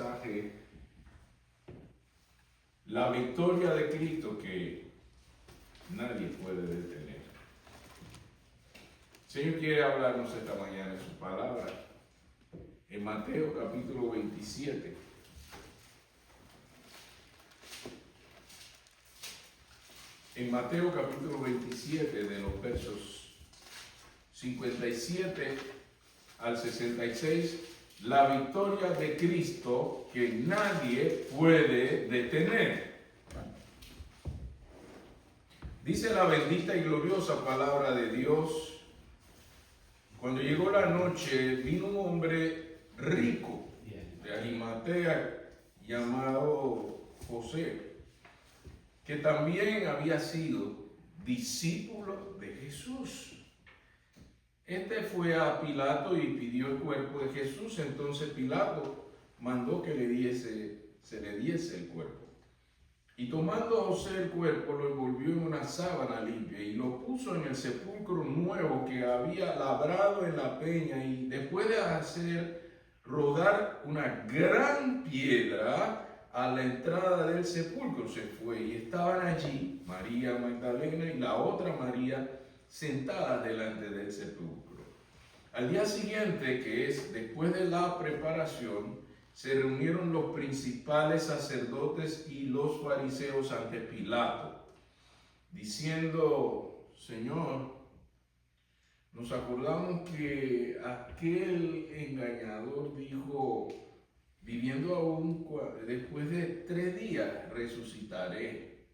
mensaje, la victoria de Cristo que nadie puede detener. El Señor quiere hablarnos esta mañana en su palabra, en Mateo capítulo 27. En Mateo capítulo 27, de los versos 57 al 66, la victoria de Cristo que nadie puede detener. Dice la bendita y gloriosa palabra de Dios: cuando llegó la noche, vino un hombre rico de Arimatea llamado José, que también había sido discípulo de Jesús. Este fue a Pilato y pidió el cuerpo de Jesús. Entonces Pilato mandó que se le diese el cuerpo. Y tomando a José el cuerpo, lo envolvió en una sábana limpia y lo puso en el sepulcro nuevo que había labrado en la peña. Y después de hacer rodar una gran piedra a la entrada del sepulcro, se fue. Y estaban allí María Magdalena y la otra María sentadas delante del sepulcro. Al día siguiente, que es después de la preparación, se reunieron los principales sacerdotes y los fariseos ante Pilato, diciendo: Señor, nos acordamos que aquel engañador dijo, viviendo aún, después de 3 días resucitaré.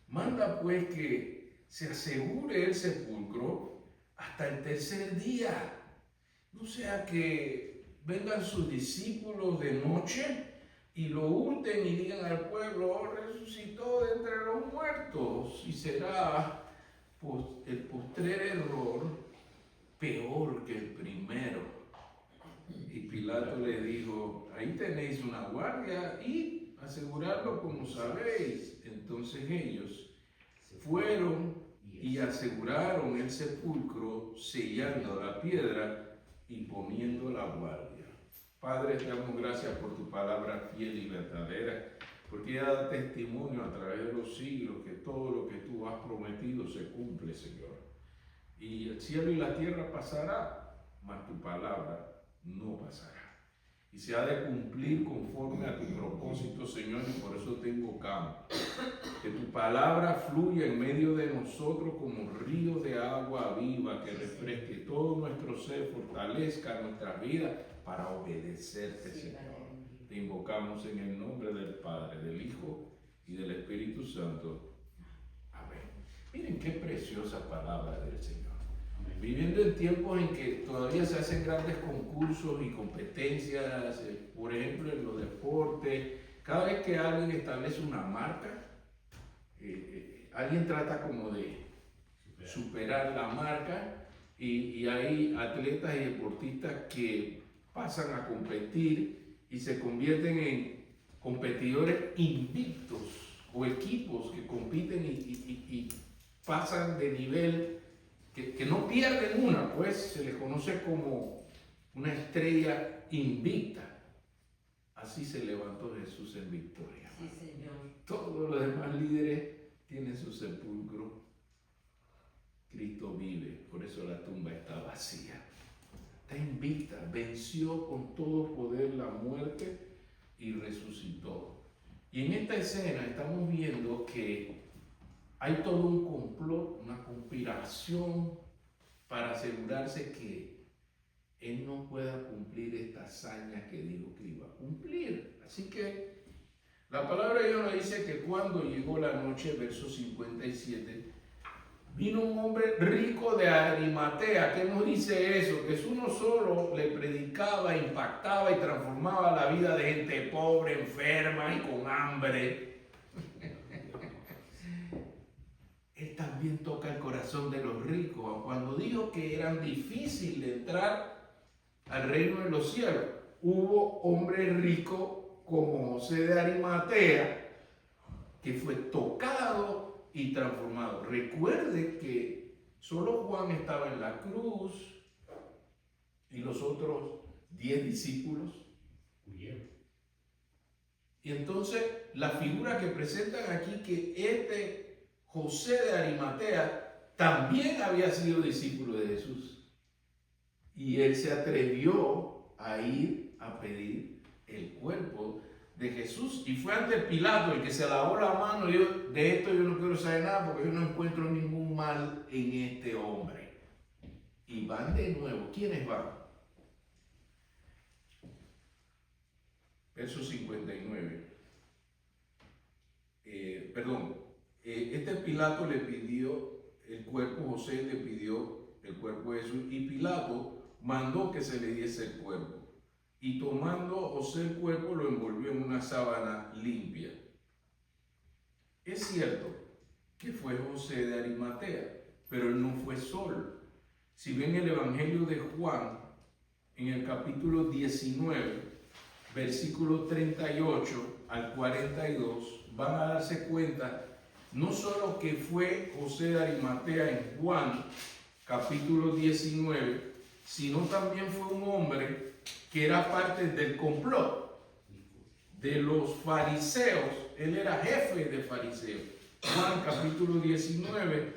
Manda pues que se asegure el sepulcro hasta el 3er día, no sea que vengan sus discípulos de noche y lo hurten y digan al pueblo: oh, resucitó de entre los muertos, y será el postrer error peor que el primero. Y Pilato le dijo: ahí tenéis una guardia, y asegurarlo como sabéis. Entonces ellos fueron y aseguraron el sepulcro, sellando la piedra y poniendo la guardia. Padre, te damos gracias por tu palabra fiel y verdadera, porque ella da testimonio a través de los siglos que todo lo que tú has prometido se cumple, Señor. Y el cielo y la tierra pasará, mas tu palabra no pasará. Y se ha de cumplir conforme a tu propósito, Señor, y por eso te invocamos. Que tu palabra fluya en medio de nosotros como río de agua viva, que refresque todo nuestro ser, fortalezca nuestra vida para obedecerte, Señor. Te invocamos en el nombre del Padre, del Hijo y del Espíritu Santo. Amén. Miren qué preciosa palabra del Señor. Viviendo en tiempos en que todavía se hacen grandes concursos y competencias, por ejemplo en los deportes, cada vez que alguien establece una marca, alguien trata como de superar la marca, y hay atletas y deportistas que pasan a competir y se convierten en competidores invictos, o equipos que compiten y pasan de nivel, que no pierden una, pues se les conoce como una estrella invicta. Así se levantó Jesús en victoria. Sí, Señor. Todos los demás líderes tienen su sepulcro. Cristo vive, por eso la tumba está vacía. Está invicta, venció con todo poder la muerte y resucitó. Y en esta escena estamos viendo que hay todo un complot, una conspiración para asegurarse que Él no pueda cumplir esta hazaña que dijo que iba a cumplir. Así que la palabra de Dios nos dice que cuando llegó la noche, verso 57, vino un hombre rico de Arimatea. ¿Qué nos dice eso? Que uno solo le predicaba, impactaba y transformaba la vida de gente pobre, enferma y con hambre. Él también toca el corazón de los ricos. Cuando dijo que eran difícil de entrar al reino de los cielos, hubo hombre rico como José de Arimatea que fue tocado y transformado. Recuerde que solo Juan estaba en la cruz y los otros 10 discípulos Y entonces la figura que presentan aquí, que este José de Arimatea también había sido discípulo de Jesús. Y él se atrevió a ir a pedir el cuerpo de Jesús. Y fue ante Pilato el que se lavó la mano y dijo: de esto yo no quiero saber nada porque yo no encuentro ningún mal en este hombre. Y van de nuevo. ¿Quiénes van? Verso 59. Este Pilato le pidió el cuerpo, José le pidió el cuerpo de Jesús, y Pilato mandó que se le diese el cuerpo. Y tomando José el cuerpo, lo envolvió en una sábana limpia. Es cierto que fue José de Arimatea, pero él no fue solo. Si ven el Evangelio de Juan, en el capítulo 19, versículo 38 al 42, van a darse cuenta no solo que fue José de Arimatea en Juan capítulo 19, sino también fue un hombre que era parte del complot de los fariseos. Él era jefe de fariseos. Juan capítulo 19,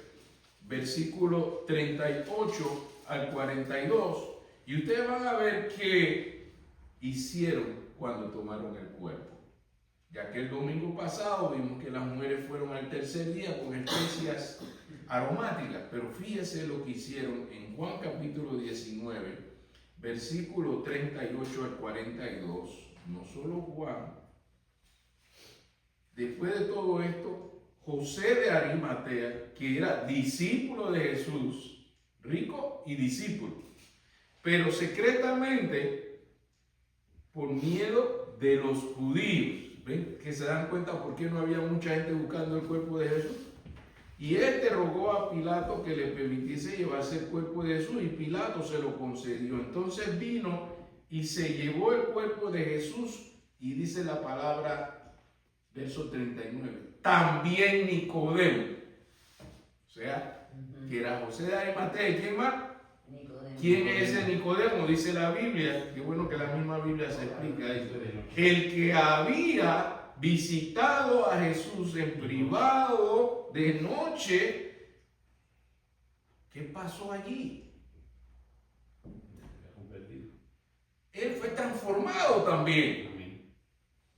versículo 38 al 42. Y ustedes van a ver qué hicieron cuando tomaron el cuerpo. Ya que el domingo pasado vimos que las mujeres fueron al tercer día con especias aromáticas, pero fíjense lo que hicieron en Juan capítulo 19, versículo 38 al 42. No solo Juan. Después de todo esto, José de Arimatea, que era discípulo de Jesús, rico y discípulo, pero secretamente, por miedo de los judíos, ¿ven? Que se dan cuenta por qué no había mucha gente buscando el cuerpo de Jesús. Y este rogó a Pilato que le permitiese llevarse el cuerpo de Jesús, y Pilato se lo concedió. Entonces vino y se llevó el cuerpo de Jesús, y dice la palabra, verso 39, también Nicodemo, o sea, que era José de Arimatea. ¿Y quién más? Nicodemo. ¿Quién es ese Nicodemo? Dice la Biblia, qué bueno que la misma Biblia se explica ahí. El que había visitado a Jesús en privado de noche. ¿Qué pasó allí? Él fue transformado también.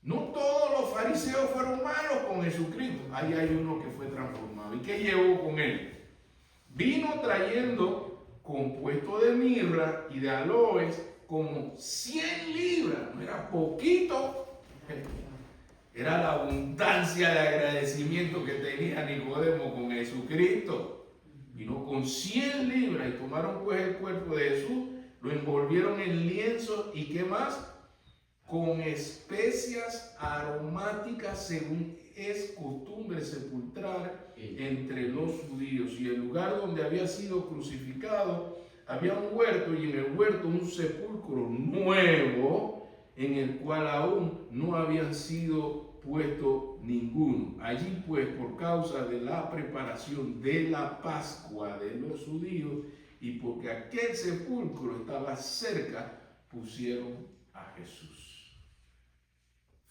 No todos los fariseos fueron malos con Jesucristo. Ahí hay uno que fue transformado. ¿Y qué llevó con él? Vino trayendo compuesto de mirra y de aloes como 100 libras. No era poquito. Era la abundancia de agradecimiento que tenía Nicodemo con Jesucristo. Vino con 100 libras y tomaron pues el cuerpo de Jesús, lo envolvieron en lienzo y ¿qué más? Con especias aromáticas, según es costumbre sepultar entre los judíos. Y el lugar donde había sido crucificado había un huerto, y en el huerto un sepulcro nuevo, en el cual aún no habían sido puesto ninguno. Allí pues, por causa de la preparación de la Pascua de los judíos, y porque aquel sepulcro estaba cerca, pusieron a Jesús.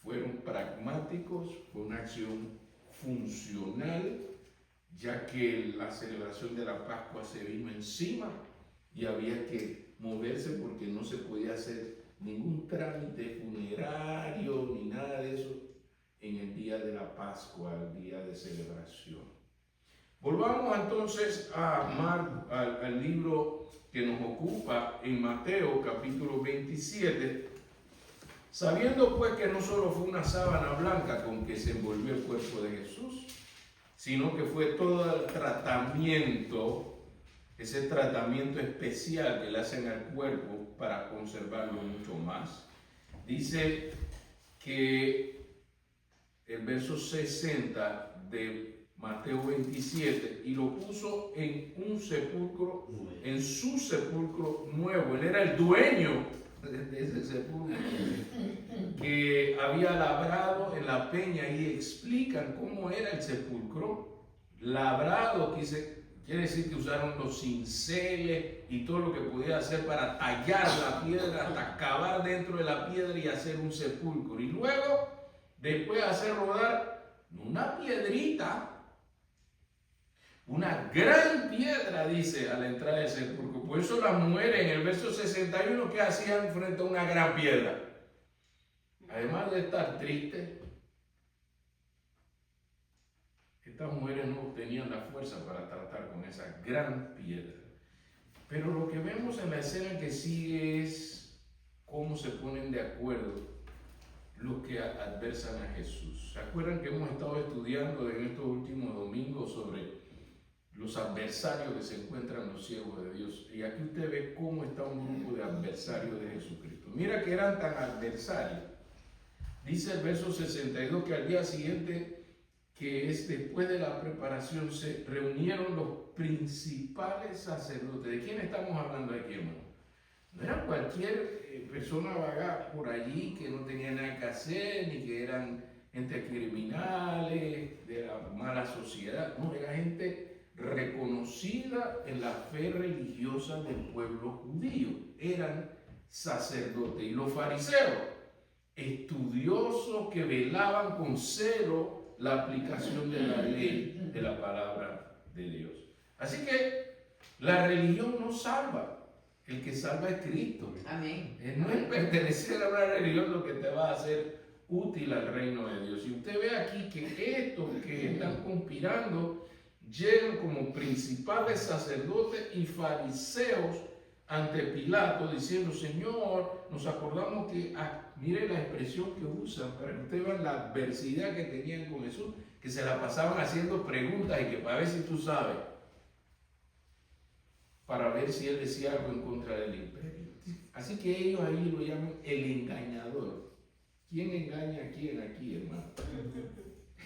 Fueron pragmáticos, fue una acción funcional, ya que la celebración de la Pascua se vino encima y había que moverse porque no se podía hacer ningún trámite funerario ni nada de eso en el día de la Pascua, el día de celebración. Volvamos entonces al libro que nos ocupa en Mateo capítulo 27, sabiendo pues que no solo fue una sábana blanca con que se envolvió el cuerpo de Jesús, sino que fue todo el tratamiento, ese tratamiento especial que le hacen al cuerpo para conservarlo mucho más. Dice que el verso 60 de Mateo 27, y lo puso en un sepulcro, en su sepulcro nuevo. Él era el dueño de ese sepulcro que había labrado en la peña, y explican cómo era el sepulcro labrado. Quiere decir que usaron los cinceles y todo lo que podía hacer para tallar la piedra hasta cavar dentro de la piedra y hacer un sepulcro. Y luego después hacer rodar una piedrita, una gran piedra, dice, a la entrada del sepulcro. Por eso las mujeres en el verso 61, ¿qué hacían frente a una gran piedra? Además de estar tristes, estas mujeres no tenían la fuerza para tratar con esa gran piedra. Pero lo que vemos en la escena que sigue es cómo se ponen de acuerdo los que adversan a Jesús. ¿Se acuerdan que hemos estado estudiando en estos últimos domingos sobre los adversarios que se encuentran los siervos de Dios? Y aquí usted ve cómo está un grupo de adversarios de Jesucristo. Mira que eran tan adversarios. Dice el verso 62 que al día siguiente, que es después de la preparación, se reunieron los principales sacerdotes. ¿De quién estamos hablando aquí, hermano? No era cualquier persona vaga por allí que no tenía nada que hacer, ni que eran gente criminales, de la mala sociedad. No, era gente reconocida en la fe religiosa del pueblo judío. Eran sacerdotes. Y los fariseos, estudiosos que velaban con celo la aplicación de la ley, de la palabra de Dios. Así que la religión no salva. El que salva es Cristo. Amén. No es pertenecer a una religión lo que te va a hacer útil al reino de Dios. Y usted ve aquí que estos que están conspirando llegan como principales sacerdotes y fariseos ante Pilato diciendo: Señor, nos acordamos que, mire la expresión que usan para que usted vea la adversidad que tenían con Jesús, que se la pasaban haciendo preguntas y que para ver si tú sabes, para ver si él decía algo en contra del imperio. Así que ellos ahí lo llaman el engañador. ¿Quién engaña a quién aquí, hermano?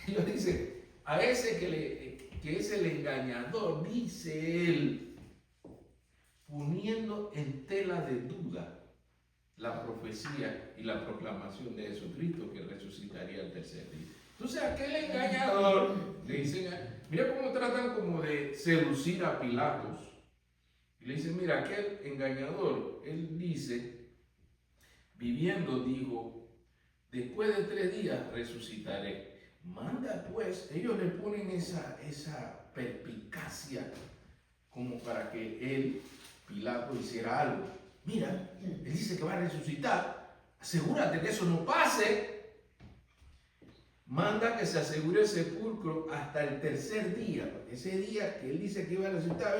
Ellos dicen, a ese que es el engañador, dice él, poniendo en tela de duda la profecía y la proclamación de Jesucristo que resucitaría el tercer día. Entonces aquel engañador, le dicen, mira cómo tratan como de seducir a Pilatos. Y le dicen, mira, aquel engañador, él dice, viviendo, dijo, después de 3 días resucitaré. Manda pues, ellos le ponen esa perspicacia como para que él, Pilato, hiciera algo. Mira, él dice que va a resucitar, asegúrate que eso no pase. Manda que se asegure el sepulcro hasta el tercer día, porque ese día que él dice que iba a resucitar,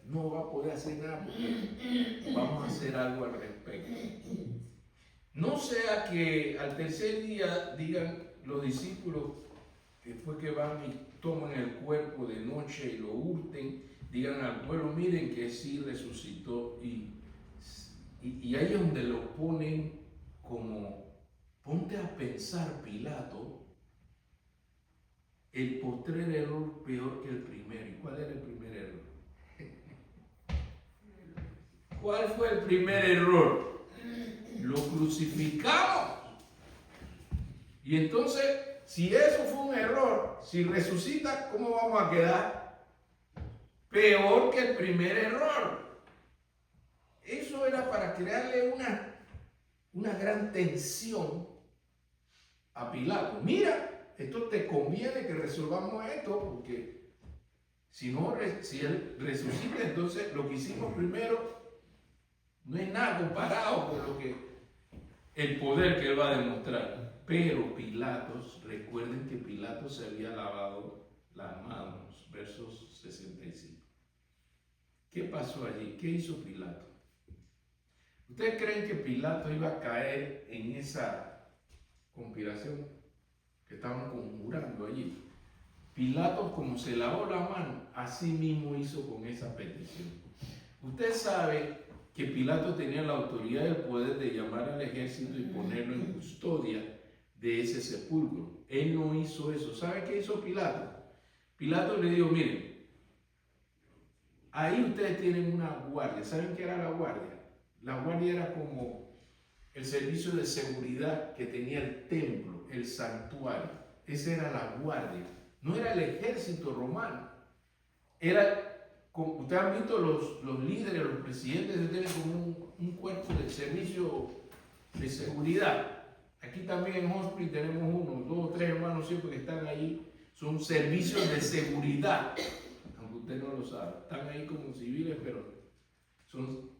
no va a poder hacer nada porque vamos a hacer algo al respecto. No sea que al tercer día digan los discípulos, después que van y toman el cuerpo de noche y lo hurten, digan al pueblo, miren que sí resucitó, y ahí es donde lo ponen como, ponte a pensar, Pilato, el postrer error peor que el primero. ¿Y cuál era el primer error? ¿Cuál fue el primer error? Lo crucificamos. Y entonces, si eso fue un error, si resucita, ¿cómo vamos a quedar? Peor que el primer error. Eso era para crearle una gran tensión a Pilato. Mira, esto te conviene que resolvamos esto, porque si él resucita, entonces lo que hicimos primero no es nada comparado con el poder que él va a demostrar. Pero Pilatos, recuerden que Pilatos se había lavado las manos, versos 65. ¿Qué pasó allí? ¿Qué hizo Pilato? ¿Ustedes creen que Pilato iba a caer en esa conspiración que estaban conjurando allí? Pilato, como se lavó la mano, así mismo hizo con esa petición. Usted sabe que Pilato tenía la autoridad y el poder de llamar al ejército y ponerlo en custodia de ese sepulcro. Él no hizo eso. ¿Sabe qué hizo Pilato? Pilato le dijo, miren, ahí ustedes tienen una guardia. ¿Saben qué era la guardia? La guardia era como el servicio de seguridad que tenía el templo, el santuario. Esa era la guardia. No era el ejército romano. Era, como ustedes han visto, los líderes, los presidentes tienen como un cuerpo de servicio de seguridad. Aquí Aquí también en Hospital tenemos uno, 2 o 3 hermanos siempre que están ahí. Son servicios de seguridad, aunque usted no lo sabe. Están ahí como civiles, pero son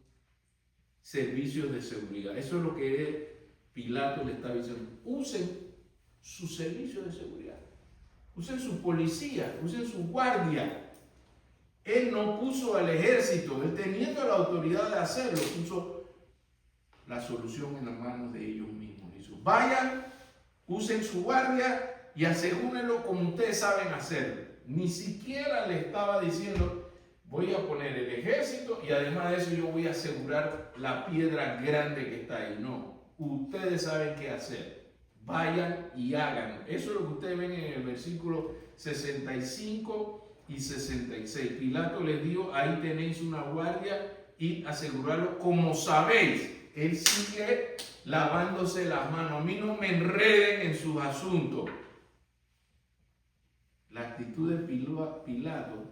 servicios de seguridad. Eso es lo que Pilato le está diciendo. Usen su servicio de seguridad. Usen su policía, usen su guardia. Él no puso al ejército, él teniendo la autoridad de hacerlo, puso la solución en las manos de ellos mismos. Dice, vayan, usen su guardia y asegúrenlo como ustedes saben hacerlo. Ni siquiera le estaba diciendo, voy a poner el ejército y además de eso yo voy a asegurar la piedra grande que está ahí. No, ustedes saben qué hacer. Vayan y hagan. Eso es lo que ustedes ven en el versículo 65 y 66. Pilato les dijo, ahí tenéis una guardia y asegurarlo como sabéis. Él sigue lavándose las manos. A mí no me enreden en sus asuntos. La actitud de Pilato,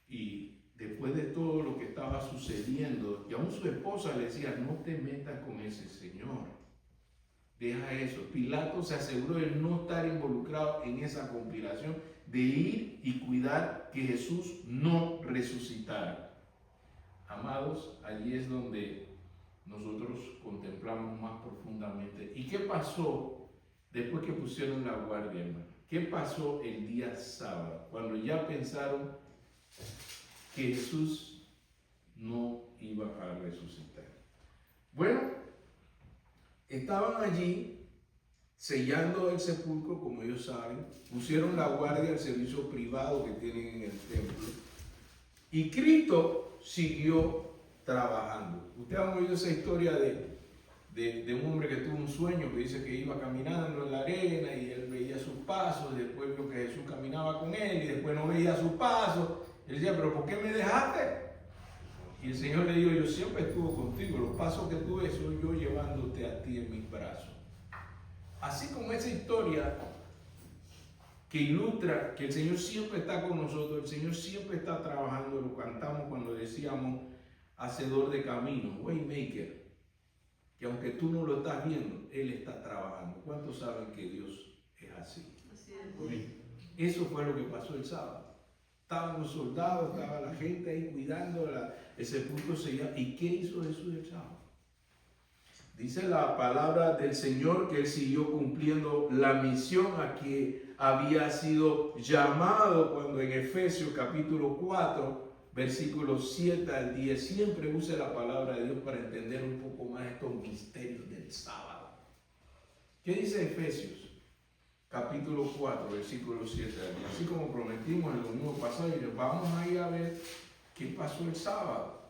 y después de todo lo que estaba sucediendo, y aún su esposa le decía, no te metas con ese señor. Deja eso. Pilato se aseguró de no estar involucrado en esa conspiración, de ir y cuidar que Jesús no resucitara. Amados, allí es donde nosotros contemplamos más profundamente. ¿Y qué pasó después que pusieron la guardia, hermano? ¿Qué pasó el día sábado? Cuando ya pensaron que Jesús no iba a resucitar. Bueno, estaban allí sellando el sepulcro, como ellos saben. Pusieron la guardia al servicio privado que tienen en el templo. Y Cristo siguió trabajando. Ustedes han oído esa historia de un hombre que tuvo un sueño que dice que iba caminando en la arena y él veía sus pasos, y después vio que Jesús caminaba con él y después no veía sus pasos. Él decía, pero ¿por qué me dejaste? Y el Señor le dijo, yo siempre estuve contigo, los pasos que tú ves soy yo llevándote a ti en mis brazos. Así como esa historia que ilustra que el Señor siempre está con nosotros, el Señor siempre está trabajando, lo cantamos cuando decíamos hacedor de camino, waymaker, que aunque tú no lo estás viendo, Él está trabajando. ¿Cuántos saben que Dios es así? Así es. Eso fue lo que pasó el sábado. Estaban los soldados, estaba la gente ahí cuidando el sepulcro sellado. ¿Y qué hizo Jesús el sábado? Dice la palabra del Señor que Él siguió cumpliendo la misión a que había sido llamado cuando en Efesios capítulo 4, versículos 7 al 10, siempre usa la palabra de Dios para entender un poco más estos misterios del sábado. ¿Qué dice Efesios? Capítulo 4, versículo 7 al 10. Así como prometimos en los mismos pasajes, vamos a ir a ver qué pasó el sábado.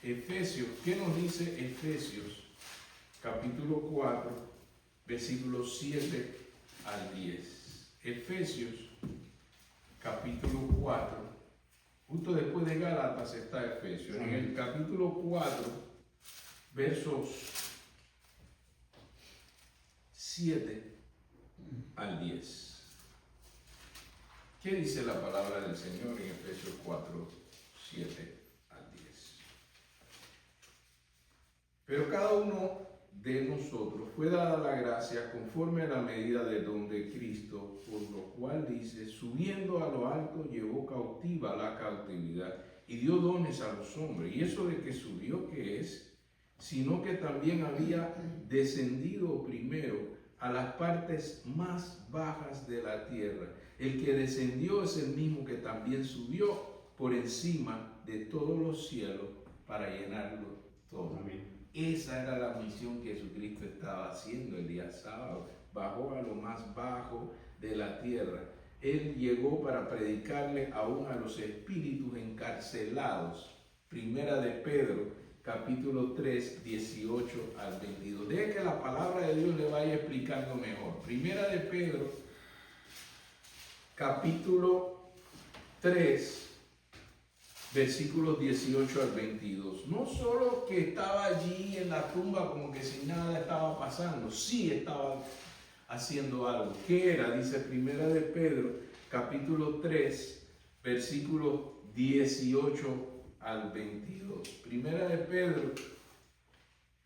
Efesios, ¿qué nos dice Efesios? Capítulo 4, versículos 7 al 10. Efesios, capítulo 4, justo después de Gálatas está Efesios. En el capítulo 4, versos 7 al 10. ¿Qué dice la palabra del Señor en Efesios 4, 7 al 10? Pero cada uno de nosotros fue dada la gracia conforme a la medida del don de Cristo, por lo cual dice, subiendo a lo alto llevó cautiva la cautividad y dio dones a los hombres. Y eso de que subió, ¿qué es? Sino que también había descendido primero a las partes más bajas de la tierra. El que descendió es el mismo que también subió por encima de todos los cielos para llenarlo todo. Amén. Esa era la misión que Jesucristo estaba haciendo el día sábado. Bajó a lo más bajo de la tierra. Él llegó para predicarle aún a los espíritus encarcelados. Primera de Pedro, capítulo 3, 18 al 22. Deje que la palabra de Dios le vaya explicando mejor. Primera de Pedro, capítulo 3, versículos 18 al 22. No solo que estaba allí en la tumba como que sin nada estaba pasando, sí estaba haciendo algo. ¿Qué era? Dice Primera de Pedro, capítulo 3, versículos 18 al 22. Primera de Pedro,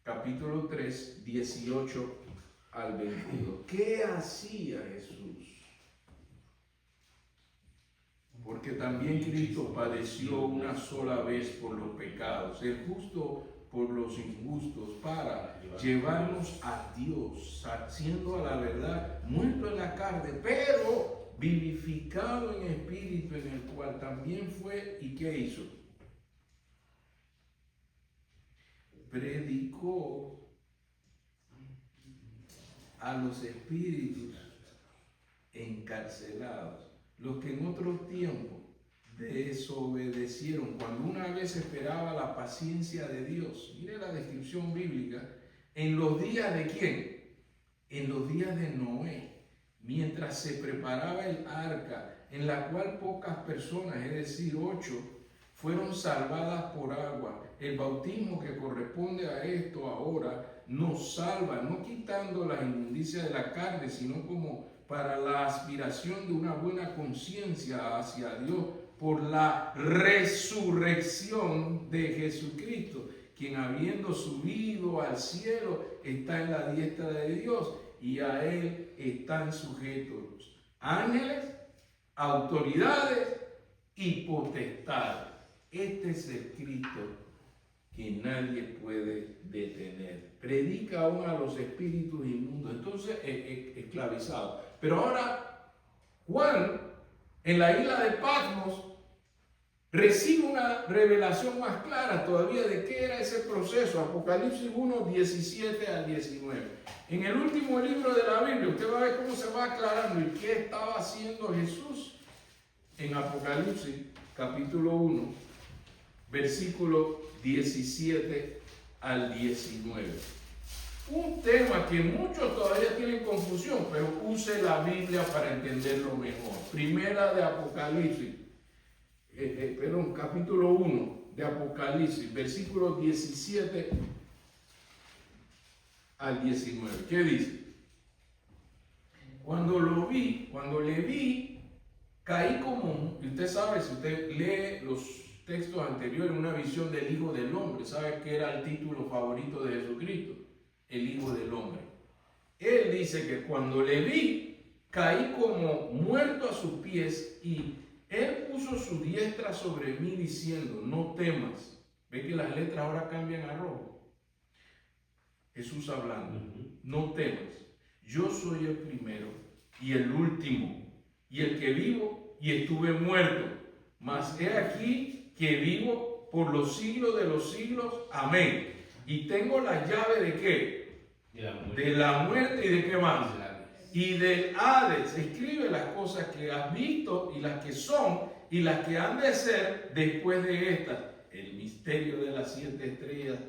capítulo 3, 18 al 22. ¿Qué hacía Jesús? Porque también Cristo padeció una sola vez por los pecados, el justo por los injustos, para llevarnos a Dios, siendo a la verdad muerto en la carne, pero vivificado en espíritu, en el cual también fue, ¿y qué hizo? Predicó a los espíritus encarcelados, los que en otros tiempos desobedecieron, cuando una vez esperaba la paciencia de Dios. Mire la descripción bíblica. ¿En los días de quién? En los días de Noé, mientras se preparaba el arca, en la cual pocas personas, es decir, 8, fueron salvadas por agua. El bautismo que corresponde a esto ahora nos salva, no quitando la inmundicia de la carne, sino como para la aspiración de una buena conciencia hacia Dios por la resurrección de Jesucristo, quien habiendo subido al cielo está en la diestra de Dios, y a él están sujetos ángeles, autoridades y potestades. Este es el Cristo que nadie puede detener. Predica aún a los espíritus inmundos, entonces esclavizados. Pero ahora Juan, en la isla de Patmos, recibe una revelación más clara todavía de qué era ese proceso. Apocalipsis 1, 17 al 19. En el último libro de la Biblia, usted va a ver cómo se va aclarando y qué estaba haciendo Jesús en Apocalipsis, capítulo 1, versículo 17 al 19. Un tema que muchos todavía tienen confusión, pero use la Biblia para entenderlo mejor. Primera de Apocalipsis, capítulo 1 de Apocalipsis, versículos 17 al 19. ¿Qué dice? Cuando le vi, caí como, y usted sabe, si usted lee los textos anteriores, una visión del Hijo del Hombre, sabe que era el título favorito de Jesucristo, el Hijo del Hombre. Él dice que cuando le vi, caí como muerto a sus pies, y él puso su diestra sobre mí diciendo, no temas. Ve que las letras ahora cambian a rojo. Jesús hablando, no temas, yo soy el primero y el último, y el que vivo y estuve muerto, mas he aquí que vivo por los siglos de los siglos, amén. Y tengo la llave de ¿qué? De la muerte y de qué más. Y del Hades. Escribe las cosas que has visto y las que son y las que han de ser después de estas. El misterio de las 7 estrellas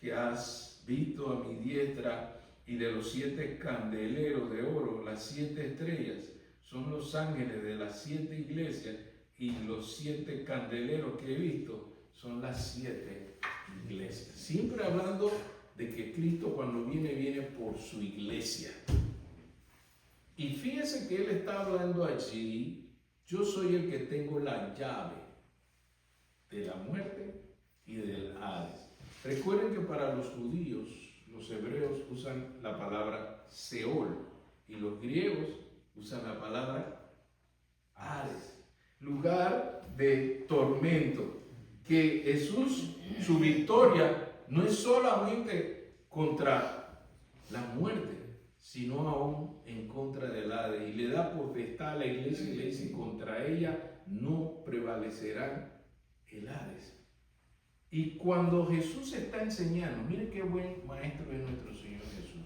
que has visto a mi diestra y de los 7 candeleros de oro. Las 7 estrellas son los ángeles de las 7 iglesias, y los 7 candeleros que he visto son las 7 iglesias. Siempre hablando de que Cristo cuando viene por su iglesia. Y fíjese que él está hablando allí, yo soy el que tengo la llave de la muerte y del Hades. Recuerden que para los judíos, los hebreos usan la palabra Seol, y los griegos usan la palabra Hades, lugar de tormento. Que Jesús, su victoria no es solamente contra la muerte, sino aún en contra del Hades, y le da potestad a la iglesia y le dice, contra ella no prevalecerá el Hades. Y cuando Jesús está enseñando, mire qué buen maestro es nuestro Señor Jesús,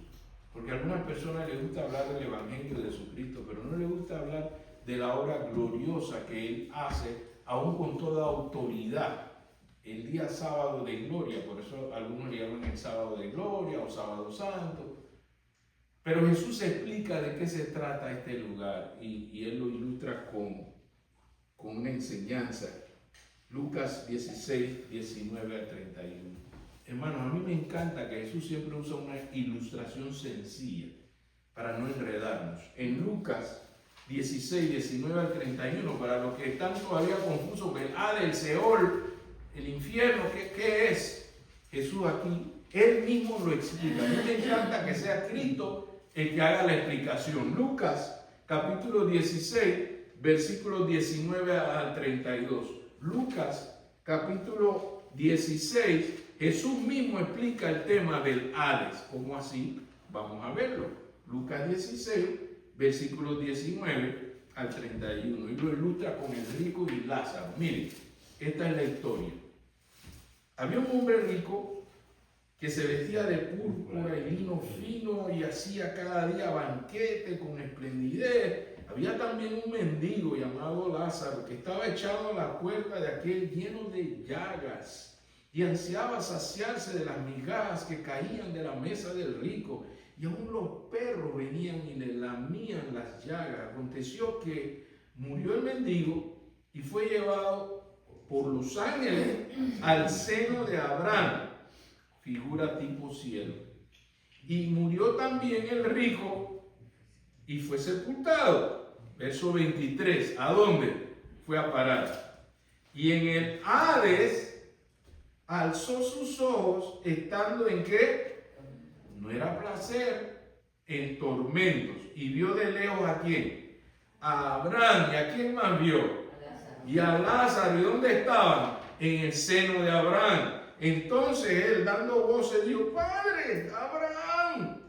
porque a algunas personas les gusta hablar del Evangelio de Jesucristo, pero no les gusta hablar de la obra gloriosa que Él hace, aún con toda autoridad, el día sábado de gloria. Por eso algunos le llaman el sábado de gloria o sábado santo. Pero Jesús explica de qué se trata este lugar, y Él lo ilustra con una enseñanza. Lucas 16, 19 al 31. Hermanos, a mí me encanta que Jesús siempre usa una ilustración sencilla para no enredarnos. En Lucas 16, 19 al 31, para los que están todavía confusos, que el Hades, el Seol, el infierno, ¿qué es? Jesús aquí, Él mismo lo explica. A mí me encanta que sea Cristo el que haga la explicación. Lucas capítulo 16, versículos 19 al 32. Lucas capítulo 16, Jesús mismo explica el tema del Hades. ¿Cómo así? Vamos a verlo. Lucas 16, versículos 19 al 31. Y lo ilustra con el rico y Lázaro. Miren, esta es la historia. Había un hombre rico que se vestía de púrpura y lino fino y hacía cada día banquete con esplendidez. Había también un mendigo llamado Lázaro que estaba echado a la puerta de aquel lleno de llagas y ansiaba saciarse de las migajas que caían de la mesa del rico, y aún los perros venían y le lamían las llagas. Aconteció que murió el mendigo y fue llevado por los ángeles al seno de Abraham, figura tipo cielo. Y murió también el rico y fue sepultado. Verso 23, ¿a dónde fue a parar? Y en el Hades alzó sus ojos, estando en qué? No era placer, en tormentos. Y vio de lejos ¿a quién? A Abraham. ¿Y a quién más vio? Y a Lázaro. ¿Y dónde estaban? En el seno de Abraham. Entonces él, dando voces, dijo: Padre, Abraham,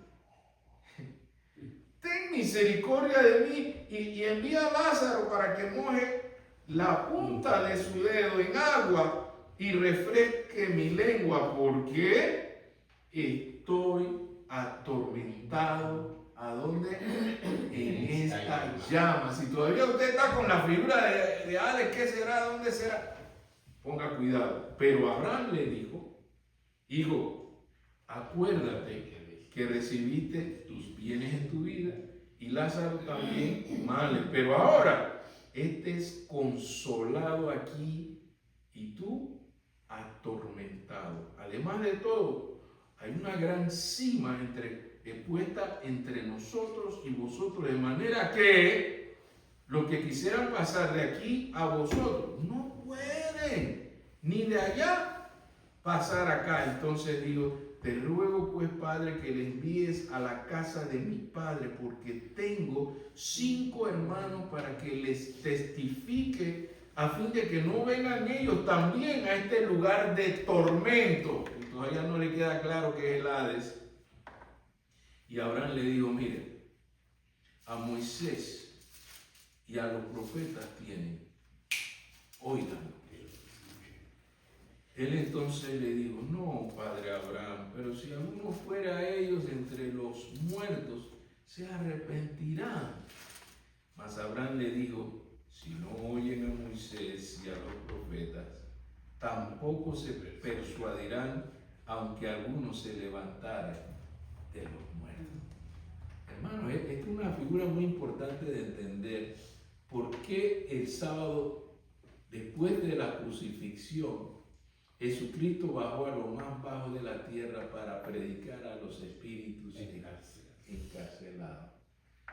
ten misericordia de mí y envía a Lázaro para que moje la punta de su dedo en agua y refresque mi lengua, porque estoy atormentado. ¿A dónde? En esta llama. Si todavía usted está con la figura de Hades, ¿qué será? ¿Dónde será? Ponga cuidado. Pero Abraham le dijo: hijo, acuérdate que recibiste tus bienes en tu vida y Lázaro también males. Pero ahora, este es consolado aquí y tú atormentado. Además de todo, hay una gran cima puesta entre nosotros y vosotros, de manera que los que quisieran pasar de aquí a vosotros no pueden, ni de allá pasar acá. Entonces digo: te ruego pues, Padre, que le envíes a la casa de mi padre, porque tengo 5 hermanos, para que les testifique, a fin de que no vengan ellos también a este lugar de tormento. Y todavía no le queda claro qué es el Hades. Y Abraham le dijo: mire, a Moisés y a los profetas tienen, óiganlo. Él entonces le dijo: no, padre Abraham, pero si alguno fuera a ellos entre los muertos, se arrepentirán. Mas Abraham le dijo: si no oyen a Moisés y a los profetas, tampoco se persuadirán, aunque alguno se levantara de los muertos. Hermano, esta es una figura muy importante de entender por qué el sábado, después de la crucifixión, Jesucristo bajó a lo más bajo de la tierra para predicar a los espíritus encarcelados.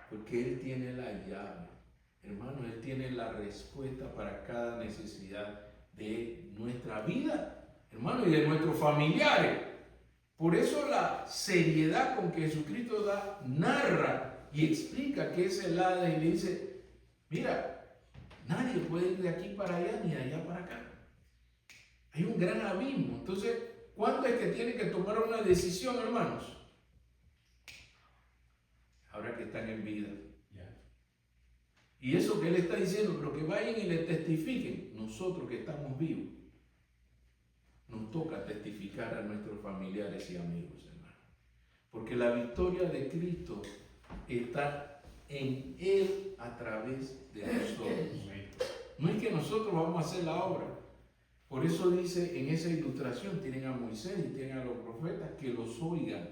Porque Él tiene la llave. Hermano, Él tiene la respuesta para cada necesidad de nuestra vida, hermano, y de nuestros familiares. Por eso la seriedad con que Jesucristo narra y explica qué es el Hades, y le dice: mira, nadie puede ir de aquí para allá ni de allá para acá. Hay un gran abismo. Entonces, ¿cuándo es que tiene que tomar una decisión, hermanos? Ahora que están en vida. Y eso que Él está diciendo, pero que vayan y le testifiquen. Nosotros que estamos vivos, nos toca testificar a nuestros familiares y amigos, hermano. Porque la victoria de Cristo está en Él a través de nosotros. No es que nosotros vamos a hacer la obra. Por eso dice en esa ilustración: tienen a Moisés y tienen a los profetas, que los oigan.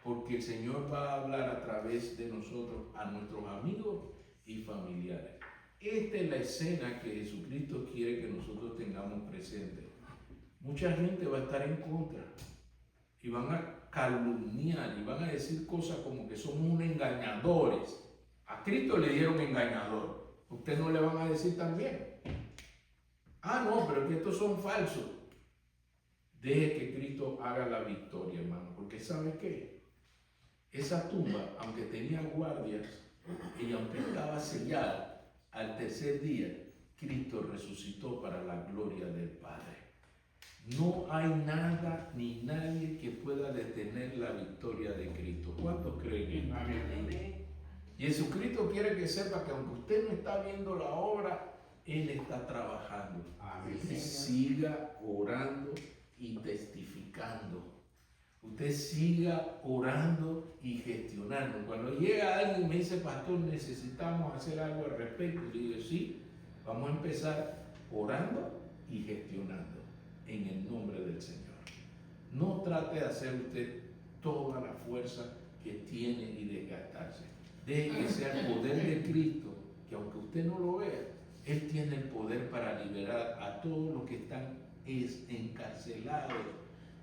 Porque el Señor va a hablar a través de nosotros a nuestros amigos y familiares. Esta es la escena que Jesucristo quiere que nosotros tengamos presente. Mucha gente va a estar en contra y van a calumniar y van a decir cosas como que somos unos engañadores. A Cristo le dieron engañador. ¿Usted no le van a decir también? Ah, no, pero que estos son falsos. Deje que Cristo haga la victoria, hermano, porque ¿sabe qué? Esa tumba, aunque tenía guardias y aunque estaba sellada, al tercer día Cristo resucitó para la gloria del Padre. No hay nada ni nadie que pueda detener la victoria de Cristo. ¿Cuántos creen en eso? Amén. Y Jesucristo quiere que sepa que aunque usted no está viendo la obra, Él está trabajando. Amén. Usted siga orando y testificando. Usted siga orando y gestionando. Cuando llega alguien y me dice, pastor, necesitamos hacer algo al respecto, le digo, sí, vamos a empezar orando y gestionando en el nombre del Señor. No trate de hacer usted toda la fuerza que tiene y desgastarse. Deje que sea el poder de Cristo, que aunque usted no lo vea, Él tiene el poder para liberar a todos los que están encarcelados,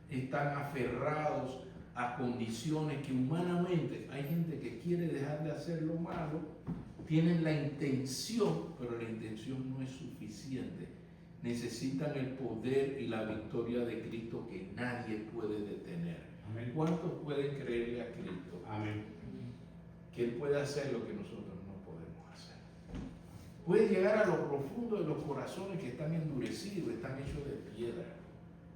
están aferrados a condiciones que humanamente, hay gente que quiere dejar de hacer lo malo, tienen la intención, pero la intención no es suficiente. Necesitan el poder y la victoria de Cristo que nadie puede detener. Amén. ¿Cuántos pueden creerle a Cristo? Amén. Que Él puede hacer lo que nosotros no podemos hacer. Puede llegar a lo profundo de los corazones que están endurecidos, están hechos de piedra.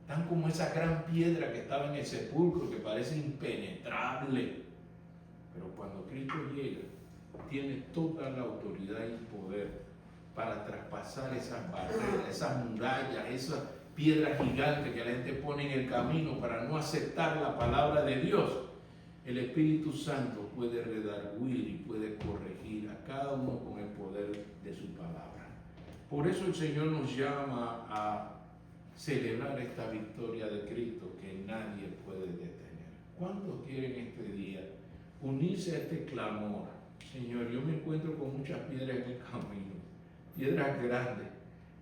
Están como esa gran piedra que estaba en el sepulcro, que parece impenetrable. Pero cuando Cristo llega, tiene toda la autoridad y poder para traspasar esas barreras, esas murallas, esas piedras gigantes que la gente pone en el camino para no aceptar la palabra de Dios. El Espíritu Santo puede redarguir y puede corregir a cada uno con el poder de su palabra. Por eso el Señor nos llama a celebrar esta victoria de Cristo que nadie puede detener. ¿Cuántos quieren este día unirse a este clamor? Señor, yo me encuentro con muchas piedras en el camino, piedras grandes.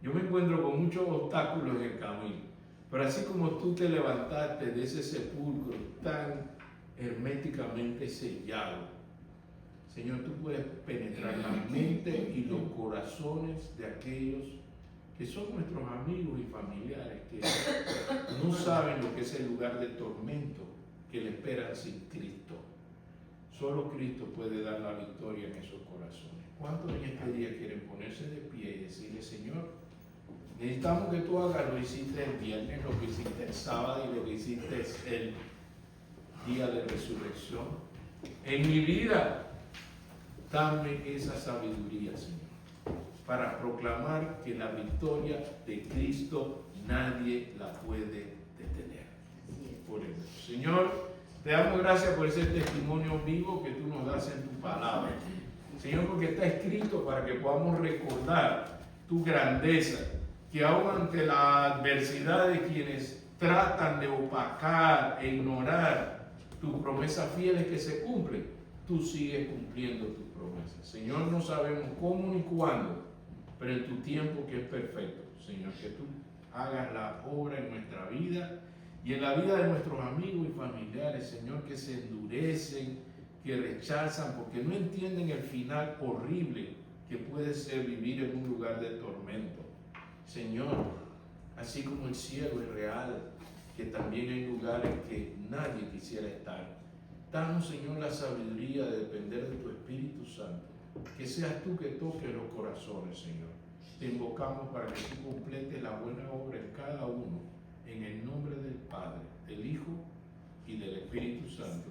Yo me encuentro con muchos obstáculos en el camino. Pero así como tú te levantaste de ese sepulcro tan herméticamente sellado, Señor, tú puedes penetrar la mente y los corazones de aquellos que son nuestros amigos y familiares, que no saben lo que es el lugar de tormento que le esperan sin Cristo. Solo Cristo puede dar la victoria en esos corazones. ¿Cuántos en este día quieren ponerse de pie y decirle, Señor, necesitamos que tú hagas lo que hiciste el viernes, lo que hiciste el sábado y lo que hiciste el día de resurrección? En mi vida, dame esa sabiduría, Señor, para proclamar que la victoria de Cristo nadie la puede detener. Por eso, Señor, te damos gracias por ese testimonio vivo que tú nos das en tu palabra. Señor, porque está escrito para que podamos recordar tu grandeza, que aún ante la adversidad de quienes tratan de opacar e ignorar tus promesas fieles que se cumplen, tú sigues cumpliendo tus promesas. Señor, no sabemos cómo ni cuándo, pero en tu tiempo que es perfecto, Señor, que tú hagas la obra en nuestra vida y en la vida de nuestros amigos y familiares, Señor, que se endurecen, que rechazan, porque no entienden el final horrible que puede ser vivir en un lugar de tormento. Señor, así como el cielo es real, que también hay lugares que nadie quisiera estar. Danos, Señor, la sabiduría de depender de tu Espíritu Santo. Que seas tú que toques los corazones, Señor. Te invocamos para que tú completes la buena obra en cada uno, en el nombre del Padre, del Hijo y del Espíritu Santo.